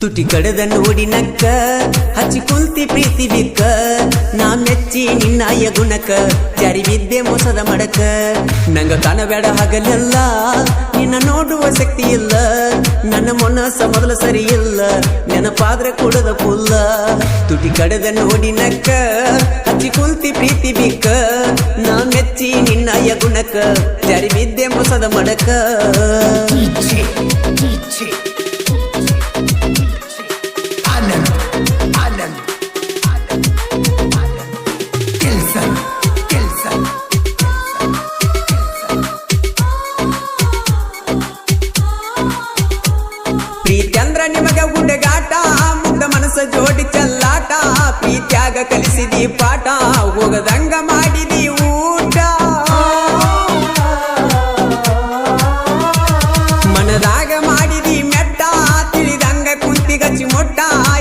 ತುಟಿ ಕಡದ ನೋಡಿ ನಕ್ಕ ಹಚ್ಚಿ ಕುಂತಿ ಪ್ರೀತಿ ಬಿಕ್ಕ ನಾ ಮೆಚ್ಚಿ ನಿನ್ನಾಯ ಗುಣಕ ಜಾರಿ ಬಿದ್ದೆ ಮೋಸದ ಮಡಕ ನಂಗ ಕಾಣಬೇಡ ಹಗಲೆಲ್ಲ ನಿನ್ನ ನೋಡುವ ಶಕ್ತಿ ಇಲ್ಲ ನನ್ನ ಮನಸ್ಸ ಮೊದಲು ಸರಿ ಇಲ್ಲ ನೆನಪಾದ್ರೆ ಕೊಡದ ಪುಲ್ಲ ತುಟಿ ಕಡದ ನೋಡಿ ನಕ್ಕ ಹಚ್ಚಿ ಕುಂತಿ ಪ್ರೀತಿ ಬಿಕ್ಕ ನಾ ಮೆಚ್ಚಿ ನಿನ್ನಾಯ ಗುಣಕ ಜಾರಿ ಬಿದ್ದೆ ಮೋಸದ ಮಡಕ ಪ್ರೀತ್ಯಂದ್ರ ನಿಮಗ ಗುಡ್ಡಗಾಟ ಮುಗ್ಧ ಮನಸ್ಸ ಜೋಡಿ ಚಲ್ಲಾಟ ಪ್ರೀತ್ಯಾಗ ಕಲಿಸಿದಿ ಪಾಠ ಹೋಗದಂಗ ಮಾಡಿದಿ ಊಟ ಮನದಾಗ ಮಾಡಿದಿ ಮೆಟ್ಟ ತಿಳಿದಂಗ ಕುಂತಿಗಚ್ಚಿ ಮೊಟ್ಟ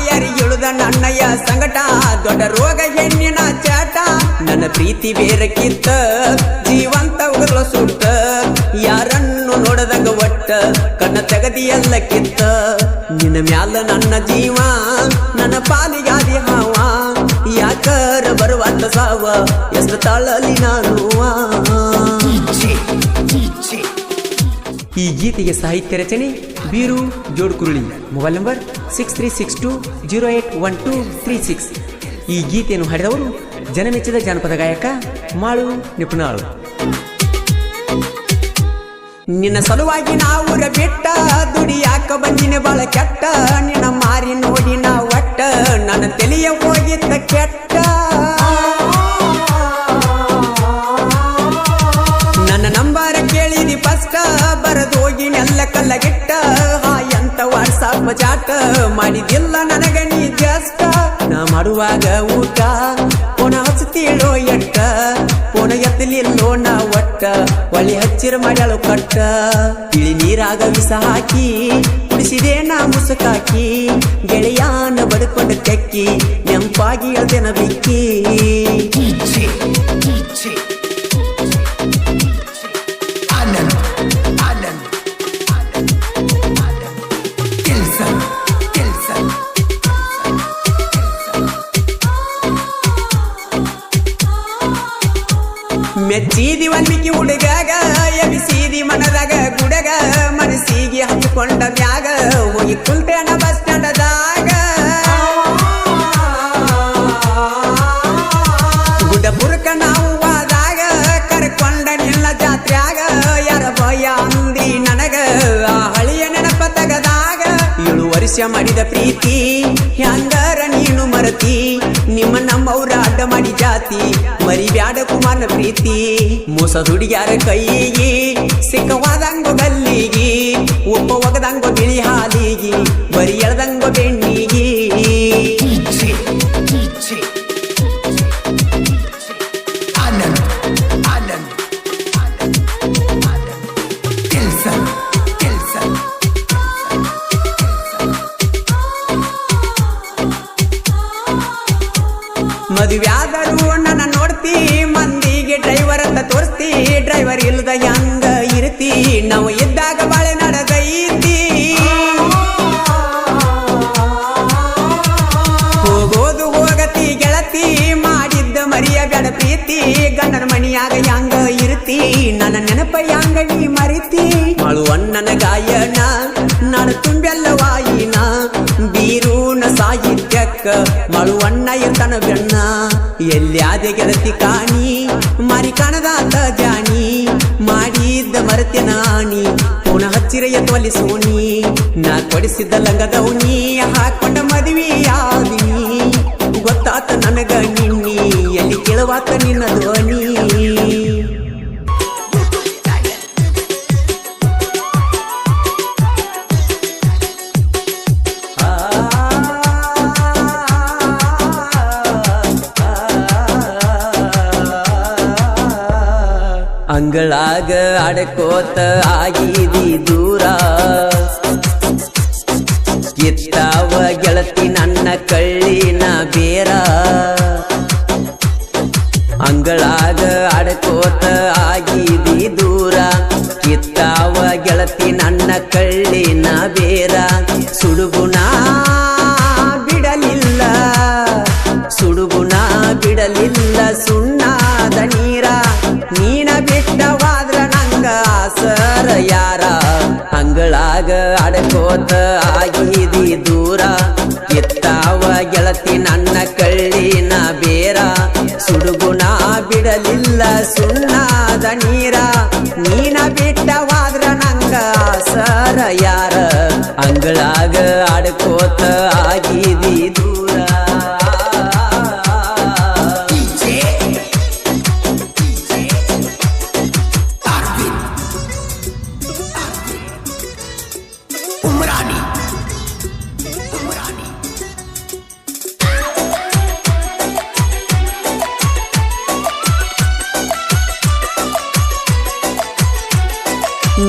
ಯಾರಿಗೆಳುದ ನನ್ನಯ್ಯ ಸಂಗಟ ದೊಡ್ಡ ರೋಗ ಹೆಣ್ಣಿನ ಚಾಟ ನನ್ನ ಪ್ರೀತಿ ಬೇರಕ್ಕಿತ್ತ ಜೀವಂತ ಉಗಲ ಸುಟ್ಟ ಯಾರನ್ನು ನೋಡದಂಗ ಒಟ್ಟ ಕಣ್ಣ ತೆಗದಿ ಎಲ್ಲ ಕಿತ್ತ ನಿನ್ನ ಮ್ಯಾಲ ನನ್ನ ಜೀವ ನನ್ನ ಪಾಲಿಗಾದಿ ಹಾವ ಯಾಕರ ಬರುವಂತ ಸಾವ ಎಷ್ಟು ತಾಳಲಿ ನಾನು ಈ ಗೀತೆಗೆ ಸಾಹಿತ್ಯ ರಚನೆ ಬೀರು ಜೋಡ್ಕುರುಳಿ ಮೊಬೈಲ್ ನಂಬರ್ 6362081236 ಈ ಗೀತೆಯನ್ನು ಹಾಡಿದವರು ಜನಮೆಚ್ಚಿದ ಜಾನಪದ ಗಾಯಕ ಮಾಳು ನಿಪುಣಾಳು ನಿನ್ನ ಸಲುವಾಗಿ ನಾವುರ ಬಿಟ್ಟ ದುಡಿಯಾಕ ಬಂದಿನ ಬಾಳ ಕೆಟ್ಟ ನಿನ್ನ ಮಾರಿ ನೋಡಿ ನಾ ಒಟ್ಟ ನನ್ನ ತಲೆಯ ಹೋಗಿದ್ದ ಕೆಟ್ಟ ನನ್ನ ನಂಬರ ಕೇಳಿದಿ ಫಸ್ಟ್ ಬರದು ಹೋಗಿ ನೆಲ್ಲ ಕಲ್ಲಗಿಟ್ಟ ಹಾಯಂತ ವಾಟ್ಸಾಪ್ ಚಾಟ ಮಾಡಿದಿಲ್ಲ ನನಗ ನೀ ಜಸ್ಟ್ ನಾ ಮಾಡುವಾಗ ಊಟ ಪೋನ ಹಚ್ಚತೀಳೋ ಎಟ್ಟ ಪೋನ ಎತ್ತಲಿಲ್ಲೋ ನಾ ಒಟ್ಟ ಒಳ್ಳೆ ಹಚ್ಚಿರ ಮಾಡ್ಯಾಳು ಕಟ್ಟ ಇಳಿ ನೀರಾಗ ವಿಷ ಹಾಕಿ ಕುಡಿಸಿದೆ ನಾ ಮುಸುಕಾಕಿ ಗೆಳೆಯಾನ ಬಡ್ಕೊಂಡ ತೆಕ್ಕಿ ನೆಂಪಾಗಿ ಎಳ್ದೆನ ಬಿಕ್ಕಿ ಮೆಚ್ಚಿದಿ ಒಂದಿಕ್ಕಿ ಹುಡುಗಾಗ ಎಬಿಸಿದಿ ಮನದಾಗ ಗುಡಗ ಮನಸ್ಸಿಗೆ ಹಚ್ಚಿಕೊಂಡ ಮ್ಯಾಗ ಹೋಗಿ ಕುಂತೇನ ಬಸ್ ಸ್ಟ್ಯಾಂಡದಾಗ ಗುಡ್ಡಪುರಕ ನಾವು ಆದಾಗ ಕರ್ಕೊಂಡ ನಿಲ್ಲ ಜಾತ್ರ್ಯಾಗ ಯಾರ ಭಯ ಅಂದಿ ನನಗ ಆ ಹಳಿಯ ನೆನಪ ತಗದಾಗ 7 ವರ್ಷ ಮಾಡಿದ ಪ್ರೀತಿ ಹ್ಯಾಂಗರ ನೀನು ಮರತಿ ನಿಮ್ಮ ನಮ್ಮವ್ರ ಅಡ್ಡ ಮಾಡಿ ಜಾತಿ ಮರಿ ಬ್ಯಾಡ ಕುಮಾರನ ಪ್ರೀತಿ ಮೋಸ ಹುಡುಗ್ಯಾರ ಕೈಗಿ ಸಿಕ್ಕವಾದಂಗೋ ಗಲ್ಲಿಗಿ ಒಬ್ಬ ಒಗದಂಗೋ ಬಿಳಿ ಹಾಲಿಗಿ ಬರಿ ಎಳ್ದಂಗೋ ಬೆಣ್ಣಿಗಿ ಮದುವ್ಯಾದರೂ ನನ್ನ ನೋಡ್ತಿ ಮಂದಿಗೆ ಡ್ರೈವರ್ ಅಂತ ತೋರಿಸ್ತಿ ಡ್ರೈವರ್ ಇಲ್ಲದ ಹೆಂಗ ಇರ್ತಿ ನಾವು ಇದ್ದಾಗ ಬಾಳೆ ನಡೆದೈತಿ ಹೋಗೋದು ಹೋಗತಿ ಗೆಳತಿ ಮಾಡಿದ್ದ ಮರಿಯ ಬೇಡ ಪ್ರೀತಿ ಗಂಡನ ಮಣಿಯಾಗ ಹೆಂಗ ಇರ್ತಿ ನನ್ನ ನೆನಪ ಹೆಂಗ ನೀ ಮರಿತಿ ಮಾಳು ಅಣ್ಣನ ಗಾಯನ ನಾನು ತುಂಬೆಲ್ಲ ವಾಯಿನ ಬೀರೂನ ಸಾಹಿತ್ಯಕ್ಕ ಮಾಳು ಅಣ್ಣ ಇರ್ತಾನ ಬೆಣ್ಣ ಎಲ್ಯಾದೆ ಗೆಳತಿ ಕಾಣಿ ಮಾರಿ ಕಾಣದಾತ ಜಾಣಿ ಮಾಡಿದ್ದ ಮರತೆ ನಾಣಿ ಪುನ ಹಚ್ಚಿರ ಎತ್ತವಲ್ಲಿ ಸೋಣಿ ನಾ ಕೊಡಿಸಿದ್ದ ಲಂಗದವನಿ ಹಾಕೊಂಡ ಮದುವೆಯಾದಿನಿ ಗೊತ್ತಾತ ನನಗ ನಿನ್ನಿ ಎಲ್ಲಿ ಕೇಳುವಾತ ನಿನ್ನ ಧ್ವನಿ ಅಂಗಳಾಗ ಅಡಕೋತ ಆಗಿದಿ ದೂರ ಕಿತ್ತಾವ ಗೆಳತಿ ನನ್ನ ಕಳ್ಳಿನ ಬೇರ ಅಂಗಳಾಗ ಅಡಕೋತ ಆಗಿದಿ ದೂರ ಕಿತ್ತಾವ ಗೆಳತಿ ನನ್ನ ಕಳ್ಳಿನ ಬೇರ ಸುಡುಗುಣ ಯಾರ ಅಂಗಳಾಗ ಅಡಕೋತ ಆಗಿದಿ ದೂರ ಎತ್ತಾವ ಗೆಳತಿ ನನ್ನ ಕಳ್ಳಿನ ಬೇರ ಸುಡುಗುಣ ಬಿಡಲಿಲ್ಲ ಸುಣ್ಣಾದ ನೀರ ನೀನ ಬಿಟ್ಟವಾದ್ರ ನಂಗ ಆಸರ ಯಾರ ಅಂಗಳಾಗ ಅಡಕೋತ ಆಗಿದಿ ದೂರ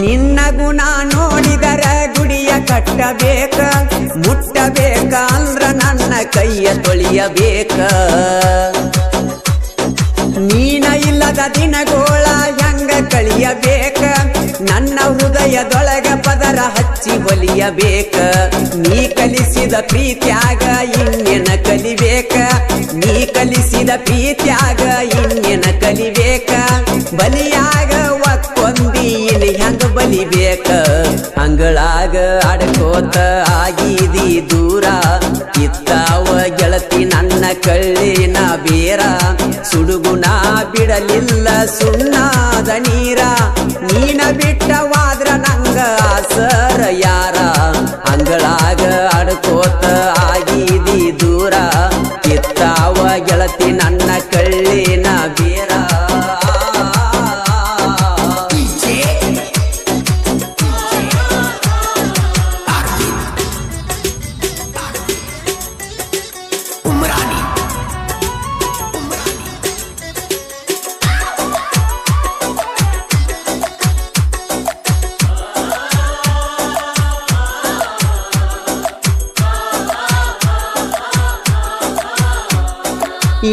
ನಿನ್ನ ಗುಣ ನೋಡಿದರ ಗುಡಿಯ ಕಟ್ಟಬೇಕ ಮುಟ್ಟಬೇಕ ಅಂದ್ರ ನನ್ನ ಕೈಯ ತೊಳಿಯಬೇಕ ನೀನ ಇಲ್ಲದ ದಿನಗೋಳ ಹೆಂಗ ಕಳಿಯಬೇಕ ನನ್ನ ಹೃದಯದೊಳಗ ಪದರ ಹಚ್ಚಿ ಒಲಿಯಬೇಕ ನೀ ಕಲಿಸಿದ ಪ್ರೀತ್ಯಾಗ ಇನ್ನೇನ ಕಲಿಬೇಕ ನೀ ಕಲಿಸಿದ ಪ್ರೀತ್ಯಾಗ ಇನ್ನೇನ ಕಲಿಬೇಕ ಬಲಿಯಾಗ ಒಕ್ಕೊಂದಿ ಇನ್ ಹೆಂಗ ಬಲಿಬೇಕ ಅಂಗಳಾಗ ಅಡಕೋತ ಆಗಿದಿ ದೂರ ಇತ್ತಾವ ಗೆಳತಿ ನನ್ನ ಕಳ್ಳಿನ ಬೇರ ಸುಡುಗುಣ ಬಿಡಲಿಲ್ಲ ಸುಣ್ಣಾದ ನೀರ ನೀನ ಬಿಟ್ಟವಾದ್ರ ನಂಗ ಆಸರ ಯಾರ ಅಂಗಳಾಗ ಅಡಕೋತ ಆಗಿದಿ ದೂರ ಇತ್ತಾವ ಗೆಳತಿ ನನ್ನ ಕಳ್ಳಿನ ಬೇರ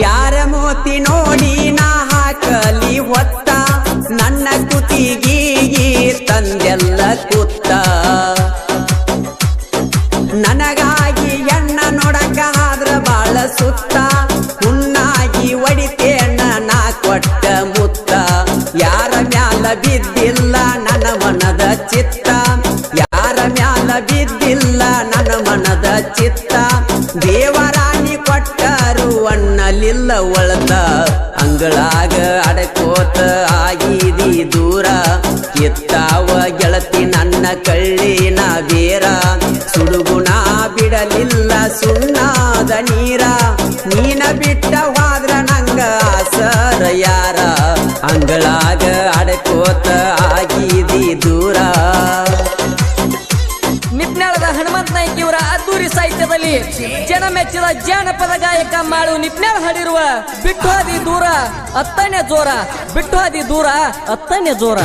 ಯಾರ ಮೋತಿ ನೋಡಿ ನಾ ಹಾಕಲಿ ಹೊತ್ತ ನನ್ನ ಕುತಿಗೀಗಿ ತಂದೆಲ್ಲ ಕುತ್ತ ನನಗಾಗಿ ಎಣ್ಣ ನೋಡಕ ಆದ್ರ ಬಾಳ ಸುತ್ತ ಹುಣ್ಣಾಗಿ ಒಡಿತೇನ ನಾ ಕೊಟ್ಟ ಮುತ್ತ ಯಾರ ಮ್ಯಾಲ ಬಿದ್ದಿಲ್ಲ ನನ್ನ ಮನದ ಚಿತ್ತ ಯಾರ ಮ್ಯಾಲ ಬಿದ್ದಿಲ್ಲ ನನ್ನ ಮನದ ಚಿತ್ತ ದೇವರಾಣಿ ಕೊಟ್ಟರು ಅಣ್ಣಲಿಲ್ಲ ಒಳತ ಅಂಗಳಾಗ ಅಡಕೋತ ಆಗಿದಿ ದೂರ ಎತ್ತಾವ ಗೆಳತಿ ನನ್ನ ಕಳ್ಳಿನ ಬೇರ ಸುಡುಗುಣ ಬಿಡಲಿಲ್ಲ ಸುಣ್ಣಾದ ನೀರ ನೀನ ಬಿಟ್ಟವಾದ್ರ ನಂಗ ಆಸರ ಯಾರ ಅಂಗಳಾಗ ಅಡಕೋತ ಆಗಿದಿ ದೂರ ನಿಪ್ನಾಳದ ಹನುಮಂತ ನಾಯ್ಕ ಇವರ ಅದ್ದೂರಿ ಸಾಹಿತ್ಯದಲ್ಲಿ ಜನ ಮೆಚ್ಚಿದ ಜಾನಪದ ಗಾಯಕ ಮಾಳು ನಿಪ್ನಾಳ ಹಾಡಿರುವ ಬಿಟ್ಟು ಹಾದಿ ದೂರ ಅತ್ತನೇ ಜೋರ ಬಿಟ್ಟು ಹಾದಿ ದೂರ ಅತ್ತನೇ ಜೋರ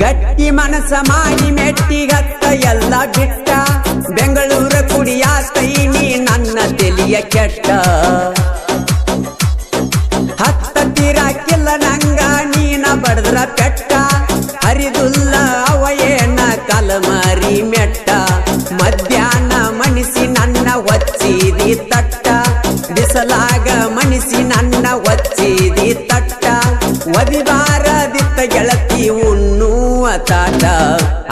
ಗಟ್ಟಿ ಮನಸ ಮಾಡಿ ಮೆಟ್ಟಿಗತ್ತ ಎಲ್ಲ ಬಿಟ್ಟ ಬೆಂಗಳೂರ ಕುಡಿಯಾತೈನಿ ನನ್ನ ತೆಲಿಯ ಕೆಟ್ಟ ಹತ್ತ ತೀರಾಕಿಲ್ಲ ನಂಗ ನೀನ ಬಡದ್ರ ಪೆಟ್ಟ ಹರಿದುಲ್ಲ ಅವಯೇನ ಕಲಮರಿ ಮೆಟ್ಟ ಮಧ್ಯಾಹ್ನ ಮನಿಸಿ ನನ್ನ ಒಚ್ಚಿದಿ ತಟ್ಟ ಬಿಸಲಾಗ ಮನಿಸಿ ನನ್ನ ಒಚ್ಚಿದಿ ತಟ್ಟ ಒದಿಬಾರದಿತ್ತ ಗೆಳತಿ ಉಣ್ಣುವ ತಾಟ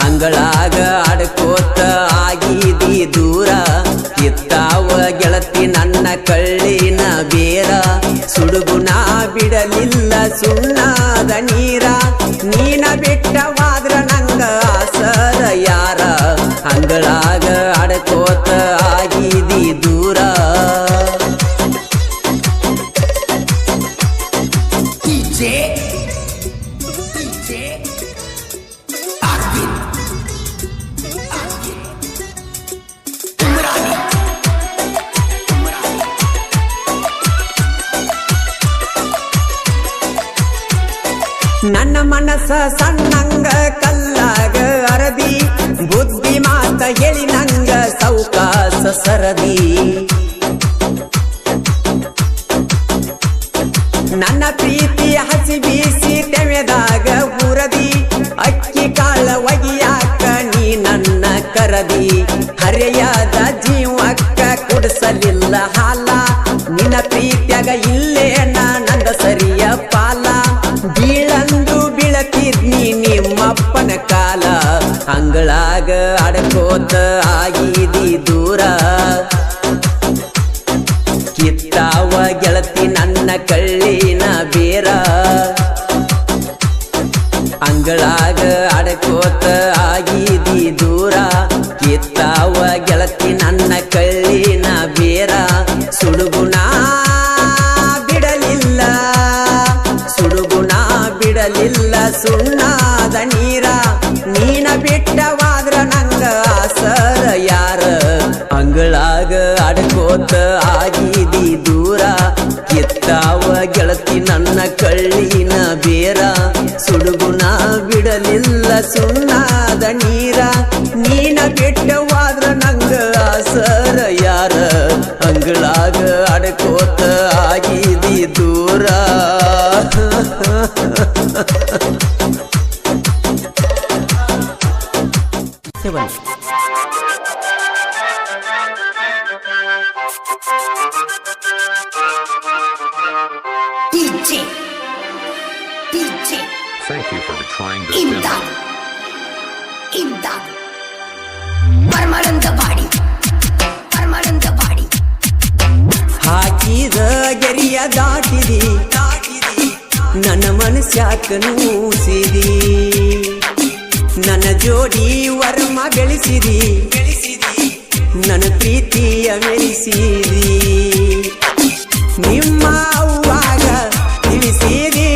ಅಂಗಳಾಗ ಅಡಕೋತ ಆಗಿದಿ ದೂರ ಇತ್ತಾವ ಗೆಳತಿ ನನ್ನ ಕಳ್ಳಿನ ಬೇರ ಸುಡುಗುಣ ಬಿಡಲಿಲ್ಲ ಸುಣ್ಣಾದ ನೀರ ನೀನ ಬಿಟ್ಟವಾದ್ರ ನಂಗ ಆಸರ ಯಾರ ಅಂಗಳಾಗ ಅಡಕೋತ ಆಗಿದಿ ದೂರ ನನ್ನ ಮನಸ್ಸ ಸಣ್ಣಂಗ ಕಲ್ಲಾಗ ಅರದಿ ಬುದ್ಧಿ ಮಾತ ಹೇಳಿ ನಂಗ ಸೌಕಾಸ ಸರದಿ ನನ್ನ ಪ್ರೀತಿಯ ಹಸಿ ಬೀಸಿ ತೆಮೆದಾಗ ಉರದಿ ಅಕ್ಕಿ ಕಾಳ ಒಗಿಯಾಕ ನೀ ನನ್ನ ಕರದಿ ಹರೆಯದ ಜೀವಕ್ಕ ಕುಡಿಸಲಿಲ್ಲ ಹಾಲ ನಿನ್ನ ಇಲ್ಲೇ ನಂದ ಸರಿಯ ಪಾಲ ಬೀಳಂದು ಬೀಳತಿದ್ನಿ ನಿಮ್ಮಪ್ಪನ ಕಾಲ ಅಂಗಳಾಗ ಅಡಕೋತ ಆಗಿದಿ ದೂರ ಕಿತ್ತಾವ ಗೆಳತಿ ನನ್ನ ಕಳ್ಳಿನ ಬೇರ ಅಂಗಳಾಗ ಅಡಕೋತ ಆಗಿದಿ ದೂರ ಕಿತ್ತಾವ ಗೆಳತಿ ನನ್ನ ಕಳ್ಳಿನ ಬೇರ ಸುಡುಗುಣ ಬಿಡಲಿಲ್ಲ ಸುಡುಗುಣ ಬಿಡಲಿಲ್ಲ ಸುಣ್ಣಾದ ನೀರ ನೀನ ಬಿಟ್ಟವಾದ್ರ ನಂಗ ಆಸರ ಯಾರ ಅಂಗಳಾಗ ಅಡಕೋತ ಆಗಿದಿ ದೂರ ಕಿತ್ತಾವ ಗೆಳತಿ ನನ್ನ ಕಳ್ಳಿನ ಬೇರ ಸುಡುಗುಣ ಬಿಡಲಿಲ್ಲ ಸುಣ್ಣಾದ ನೀರ ನೀನ ಬಿಟ್ಟವಾದ್ರ ನಂಗ ಆಸರ ಯಾರ ಅಂಗಳಾಗ ಅಡಕೋತ ಆಗಿದಿ ದೂರ DJ Thank you for trying this Imdad Imdad Parmalantavadi ಹಾಕಿದ ಗೆರಿಯ ದಾಟಿದಿ ನನ್ನ ಮನಸ್ಯಾಕ ನೂಸಿದಿ ನನ್ನ ಜೋಡಿ ವರ್ಮ ಬೆಳೆಸಿದಿ ನನ್ನ ಪ್ರೀತಿಯ ಮೆರೆಸಿದಿ ನಿಮ್ಮ ಅವ್ವಾಗ ತಿಳಿಸಿದಿ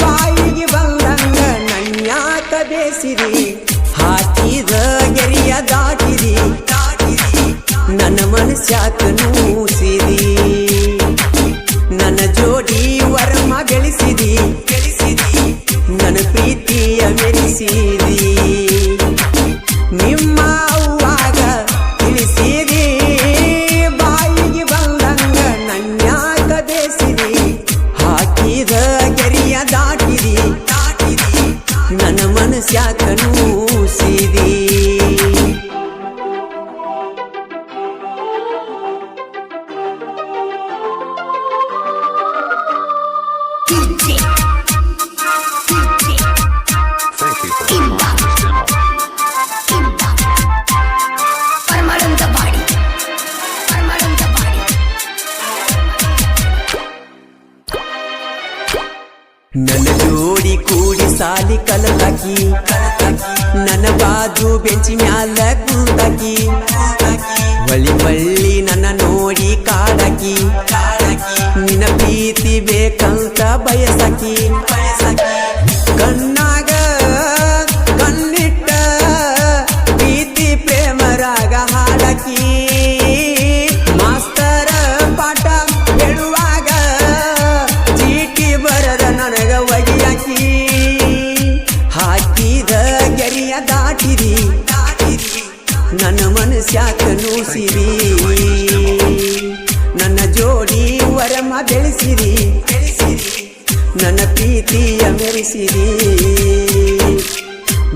ಬಾಯಿಗೆ ಬಂದಂಗ ನನ್ಯಾಕ ಬೇಸಿದಿ ಹಾಕಿದ ಗೆರಿಯ ದಾಟಿದಿ ನನ್ನ ಮನಸ್ಯಾಕ ನೂಸಿದಿ ನನ್ನ ಜೋಡಿ ವರ್ಮ ಬೆಳೆಸಿದಿ ನನ್ನ ಪ್ರೀತಿಯ ಮೆರೆಸಿದಿ ನಿಮ್ಮ ಅವ್ವಾಗ ತಿಳಿಸಿದಿ ಬಾಯಿಗೆ ಬಂದಂಗ ನನ್ಯಾಕ ಬೇಸಿದಿ ಹಾಕಿದ ಗೆರಿಯ ದಾಟಿದಿ ನನ್ನ ಮನಸ್ಯಾಕ ನೂಸಿದಿ Thank you for trying this demo. Parmalantavadi ನನ್ನ ಜೋಡಿ ಕೂಡಿ ಸಾಲಿ ಕಲತಾಕಿ ನನ್ನ ಬಾಜು ಬೆಂಚಿ ಮ್ಯಾಲ ಕುಂತಾಕಿ ಹೊಳ್ಳಿ ಹೊಳ್ಳಿ ನನ್ನ ನೋಡಿ ಕಾಡಾಕಿ ನಿನ್ನ ಪ್ರೀತಿ ಬೇಕಂತ ಬಯಸಾಕಿ ಕಣ್ಣಾಗ ಕಣ್ಣಿಟ್ಟ ಪ್ರೀತಿ ಪ್ರೇಮರಾಗ ಹಾಡಾಕಿ ಮಾಸ್ತರ ಪಾಠ ಹೇಳುವಾಗ ಚೀಟಿ ಬರದ ನನಗ ಒಗಿಯಾಕಿ ಹಾಕಿದ ಗೆರಿಯ ದಾಟಿದಿ ನನ್ನ ಮನಸ್ಯಾಕ ನೂಸಿರಿ ನನ್ನ ಜೋಡಿ ವರಮ ಬೆಳೆಸಿರಿ ನನ್ನ ಪ್ರೀತಿಯ ಮೆರೆಸಿರಿ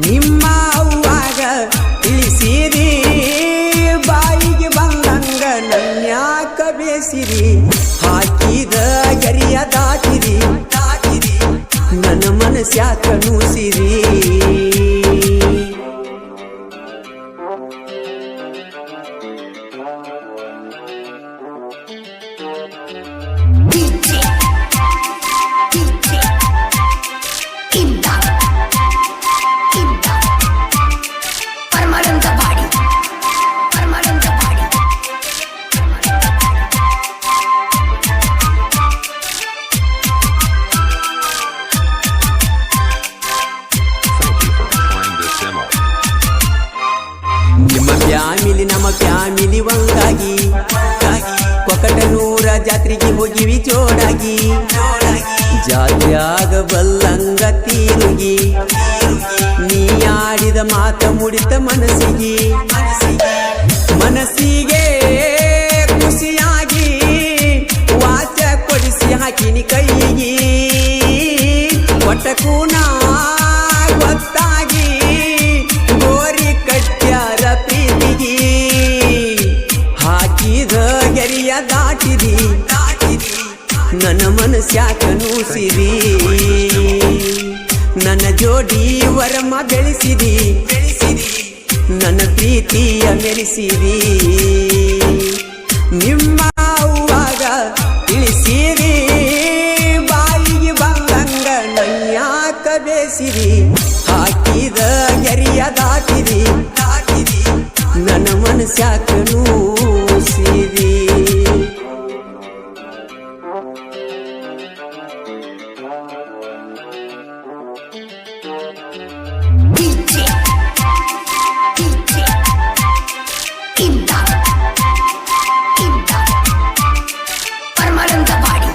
ನಿಮ್ಮ ಅವ್ವಾಗ ತಿಳಿಸಿರಿ ಬಾಯಿಗೆ ಬಂದಂಗ ನನ್ಯಾಕ ಬೇಸಿರಿ ಹಾಕಿದ ಗೆರಿಯ ದಾಟಿರಿ ನನ್ನ ಮನಸ್ಯಾಕ ನೂಸಿರಿ Imdad Parmalantavadi ಫ್ಯಾಮಿಲಿ ನಮ್ಮ ಫ್ಯಾಮಿಲಿ ಒಂದಾಗಿ ಕೊಕಟನೂರ ಜಾತ್ರೆಗೆ ಹೋಗಿವಿ ಜೋಡಾಗಿ ಜಾತ್ಯಾಗ ಬಲ್ಲಂಗ ತೀರುಗಿ ನೀ ಆಡಿದ ಮಾತ ಮುಡಿತ ಮನಸ್ಸಿಗೆ ಖುಷಿಯಾಗಿ ವಾಚ ಕೊಡಿಸಿ ಹಾಕಿನಿ ಕೈಗೆ ಒಟ್ಟಕೂನ ಗೊತ್ತಾಗಿ ಗೋರಿ ಕಟ್ಟ್ಯಾರ ಪ್ರೀತಿಗೆ ಹಾಕಿದ ಗೆರಿಯ ದಾಟಿದಿ ಮನಸ್ಯಾಕ ನೂಸಿದಿ ನನ್ನ ಜೋಡಿ ವರಮ ಬೆಳೆಸಿದಿ ನನ್ನ ಪ್ರೀತಿಯ ಮೆರೆಸಿದಿ ನಿಮ್ಮ ಅವ್ವಾಗ ತಿಳಿಸಿದಿ ಬಾಯಿಗೆ ಬಂದಂಗ ನನ್ಯಾಕ ಬೇಸಿದಿ ಹಾಕಿದ ಗೆರಿಯ ದಾಟಿದಿ ನನ್ನ ಮನಸ್ಯಾಕ ನೂಸಿದಿ DJ Imdad Parmalantapadi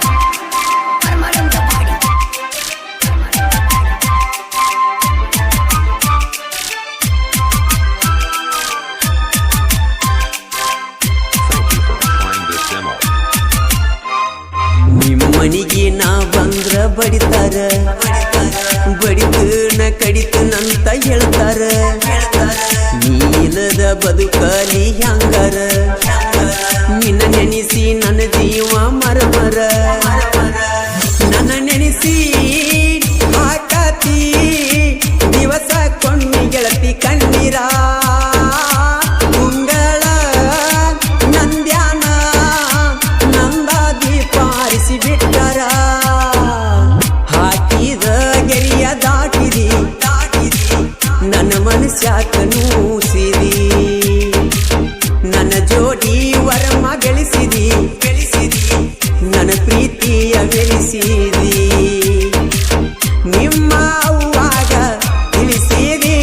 Thank you for trying this demo. ನಿಮ್ಮ ಮನಿಗೆ ನಾ ಬಂದ್ರ ಬಡಿತಾರ ಬಡಿತು ನ ಕಡಿತು ನಂತ ಹೇಳ್ತಾರ ನೀಲದ ಬದುಕಲಿ ಹ್ಯಾಂಗಾರ ನಿನ್ನ ನೆನೆಸಿ ನನ್ನ ಜೀವ ಮರಮರ ನನ್ನ ನೆನೆಸಿ ಹಾಕತಿ ದಿವಸ ಕೊಂಡಿ ಗೆಳತಿ ಕಣ್ಣೀರ ಉಂಗಳ ನಂದ್ಯಾನ ನಂದ ದೀಪ ಆರಿಸಿ ಬಿಟ್ಟರ ಹಾಕಿದ ಗೆರಿಯ ದಾಟಿದಿ ನನ್ನ ಮನಸ್ಯಾಕ ನೂಸಿದಿ ನನ್ನ ಜೋಡಿ ವರಮ ಗಳಿಸಿದಿ ನನ್ನ ಪ್ರೀತಿಯ ಮೆರೆಸಿದಿ ನಿಮ್ಮ ಅವ್ವಾಗ ತಿಳಿಸಿದಿ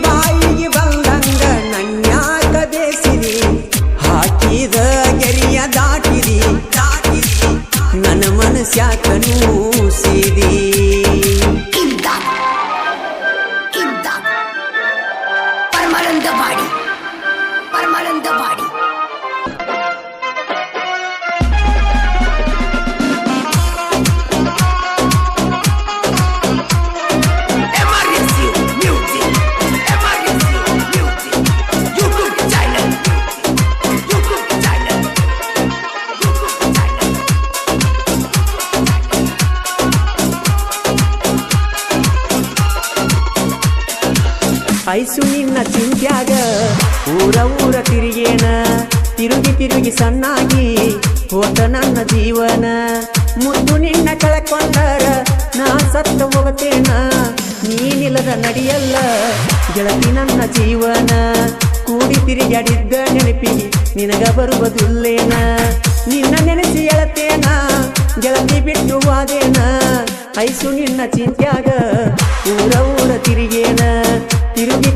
ಬಾಯಿಗೆ ಬಂದಂಗ ನನ್ಯಾಕ ಬೇಸಿದಿ ಹಾಕಿದ ಗೆರಿಯ ದಾಟಿದಿ ನನ್ನ ಮನಸ್ಯಾಕ ನೂಸಿದಿ Imdad Parmalantapadi MRSU Music YouTube channel ice ನಿನ್ನ ಚಿಂತ್ಯಾಗ ಊರ ತಿರುಗೇನ ತಿರುಗಿ ಸಣ್ಣಾಗಿ ಹೋತ ನನ್ನ ಜೀವನ ಮುದ್ದು ನಿನ್ನ ಕಳಕೊಂಡರ ನಾ ಸತ್ತ ಹೋಗತೇನ ನೀನಿಲ್ಲದ ನಡಿಯಲ್ಲ ಗೆಳತಿ ನನ್ನ ಜೀವನ ಕೂಡಿ ತಿರುಗಾಡಿದ್ದ ನೆನಪಿಗೆ ನಿನಗ ಬರುವುದಿಲ್ಲೇನ ನಿನ್ನ ನೆನೆಸಿ ಎಳತೇನ ಗೆಳತಿ ಬಿಟ್ಟು ವಾದೇನ ಐಸು ನಿನ್ನ ಚಿಂತ್ಯಾಗ ಊರ ತಿರುಗೇನ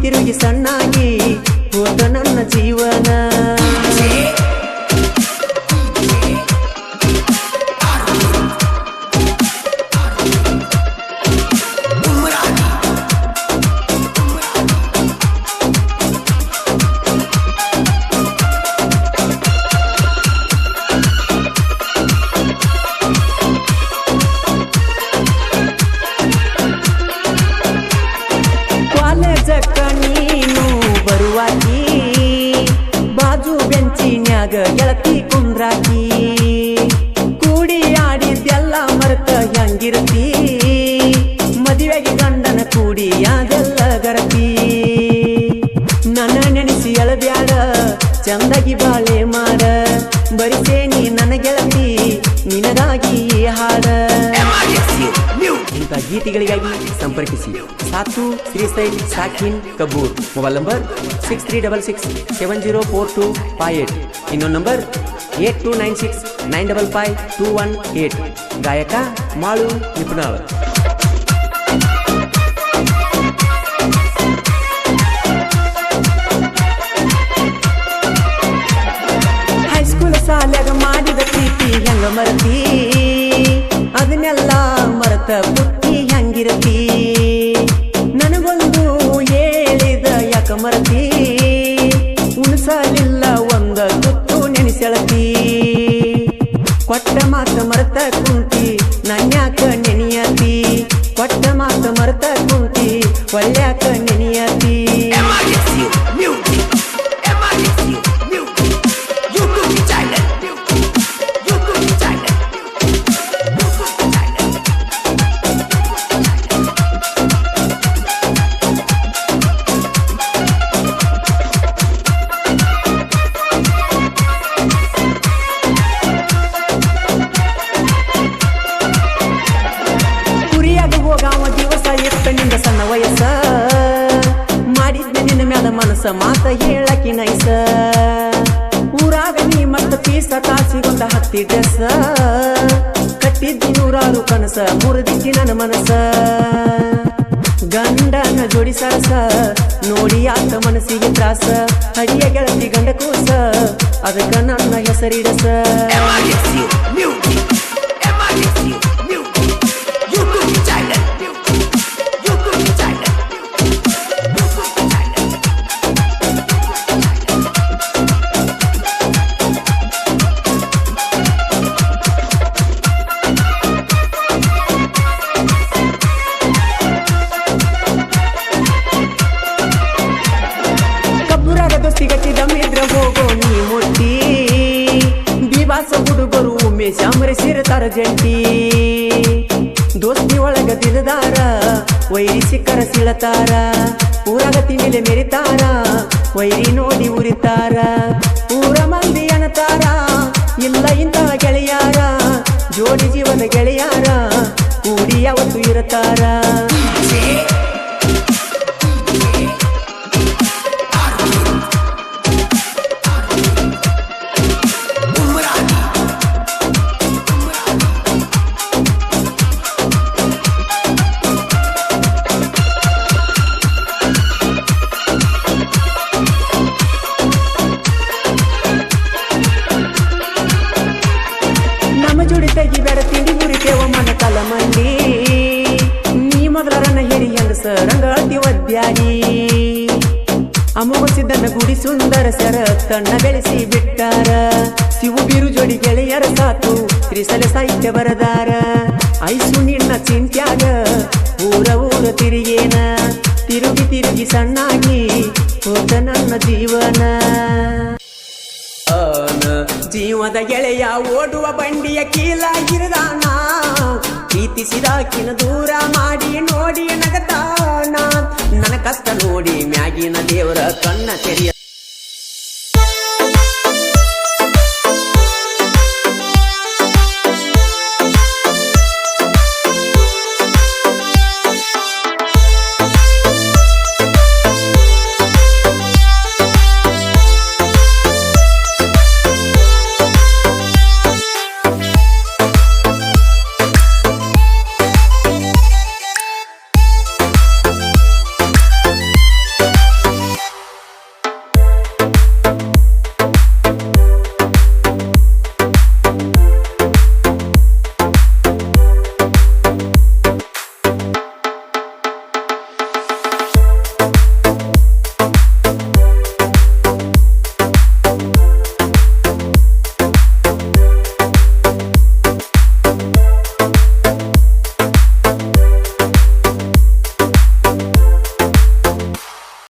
ತಿರುಗಿ ಸಣ್ಣಾಗಿ ಹೋದ ನನ್ನ ಜೀವನ ಕಾಲೇಜಕ್ಕ ನೀನು ಬರುವಾಕಿ ಬಾಜು ಬೆಂಚಿನ್ಯಾಗ ಗೆಳತಿ ಕುಂದ್ರಾಕಿ ಕೂಡಿ ಆಡಿದ್ದೆಲ್ಲ ಮರೆತ ಹೆಂಗಿರ್ತಿ ಮದುವೆಗೆ ಗಂಡನ ಕೂಡಿ ಅದೆಲ್ಲ ಗರತಿ ನನ್ನ ನೆನೆಸಿ ಎಳಬ್ಯಾಡ ಚಂದಗಿ ಬಾಳೆ ಮಾಡ ಬರಿಸೇನಿ ನನ್ನ ಗೆಳತಿ ನಿನಗಾಗಿ ಹಾಡ ಇಂಥ ಗೀತೆಗಳಿಗಾಗಿ ಸಂಪರ್ಕಿಸಿ ಸಾತು ಶ್ರೀಸೈಲ್ ಸಾಕಿನ್ ಕಬೂರ್ ಮೊಬೈಲ್ ನಂಬರ್ 6366704258 ಇನ್ನೊಂದು ನಂಬರ್ 8296955218 ಗಾಯಕ ಮಾಳು ನಿಪುಣಾಳ್. ಹೈಸ್ಕೂಲ್ ಸಾಲ್ಯಾಗ ಮಾಡಿದ ಪ್ರೀತಿ ಹೆಂಗ ಮರತಿ ಅದನ್ನೆಲ್ಲ ಮರತ ಬುತ್ತಿ ಹೆಂಗಿರತಿ ನನಗೊಂದು ಹೇಳಿದ ಯಾಕ ಮರತಿ ಉಣಸಲಿಲ್ಲ ಒಂದ ತುತ್ತು ನೆನೆಸೆಳತಿ ಕೊಟ್ಟ ಮಾತ ಮರತ ಕುಂತಿ ನನ್ಯಾಕ ನೆನೆಯತಿ ಕೊಟ್ಟ ಮಾತ ಮರತ ಕುಂತಿ ಒಳ್ಳ್ಯಾಕ ನೆನೆಯತಿ ಇತ್ತ ನಿಂದ ಸಣ್ಣ ವಯಸ್ಸ ಮಾಡಿದ್ದೆ ನಿನ್ನ ಮ್ಯಾಲ ಮನಸ್ಸ ಮಾತ ಹೇಳಕಿ ನೈಸ ಊರಾಗ ನೀ ಮತ್ತ ಪೀಸ ತಾಸಿಗೊಂದ ಹತ್ತಿ ಡ್ರೆಸ್ ಕಟ್ಟಿದ್ದಿ ನೂರಾರು ಕನಸ ಮುರಿದಿದ್ದಿ ನನ್ನ ಮನಸ್ಸ ಗಂಡನ ಜೋಡಿ ಸರಸ ನೋಡಿ ಆತ ಮನಸ್ಸಿಗೆ ತ್ರಾಸ ಹಡಿಯ ಗೆಳತಿ ಗಂಡ ಕೂಸ ಅದಕ್ಕ ನನ್ನ ಹೆಸರಿಡಸ MRSU Music. MRSU Music. YouTube channel. YouTube channel. YouTube channel. ಕಬ್ಬುರಾಗ ದೋಸ್ತಿ ಗಟ್ಟಿದ ಮೇದ್ರ ಹೋಗೋ ನೀ ಮುಟ್ಟಿ ದಿವಾಸ ಹುಡುಗರು ಒಮ್ಮೆ ಶಾಮರೆ ಸೇರ್ತಾರ ಜಂಟಿ ದೋಸ್ತಿ ಒಳಗ ದಿಲದಾರ ವೈರಿ ಸಿಕ್ಕರ ಸಿಳತಾರ ಊರಾಗ ತಿಂಡಿಲೆ ಮೆರಿತಾರ ವೈರಿ ನೋಡಿ ಉರಿತಾರ ಊರ ಮಂದಿ ಅನತಾರ ಇಲ್ಲ ಇಂತಹ ಗೆಳೆಯಾರ ಜೋಡಿ ಜೀವನ ಗೆಳೆಯಾರ ಕೂಡಿ ಯಾವತ್ತು ಇರತಾರ ನಮ್ಮ ಜೋಡಿ ತೆಗಿ ಬೇಡ ತಿಂಡಿ ಮುರಿತೇವ ಮನ ಕಲ ಮಂದಿ ನೀ ಮೊದಲರನ್ನ ಹೇಳಿ ಹೆಂಗಸ ರಂಗಾತಿ ಒದ್ಯಾಡಿ ಅಮೋಘಸಿದ್ದನ್ನ ಗುಡಿ ಸುಂದರ ಸರ ತನ್ನ ಬೆಳೆಸಿ ಬಿಟ್ಟಾರ ಶಿವು ಬೀರು ಜೋಡಿ ಗೆಳೆಯರ ಸಾತು ತ್ರಿಸಲೆ ಸಾಹಿತ್ಯ ಬರದಾರ ಐಸು ನಿನ್ನ ಚಿಂತ್ಯಾಗ ಊರ ತಿರುಗೇನ ತಿರುಗಿ ತಿರುಗಿ ಸಣ್ಣಾಗಿ ಹೋದ ನನ್ನ ಜೀವನ ಜೀವದ ಗೆಳೆಯ ಓಡುವ ಬಂಡಿಯ ಕೀಲ ಇರದಾನ ಪ್ರೀತಿಸಿದಾಕಿನ ದೂರ ಮಾಡಿ ನೋಡಿ ನಗತಾನ ನನ್ನ ಕಷ್ಟ ನೋಡಿ ಮ್ಯಾಗಿನ ದೇವರ ಕಣ್ಣ ತೆರೆಯ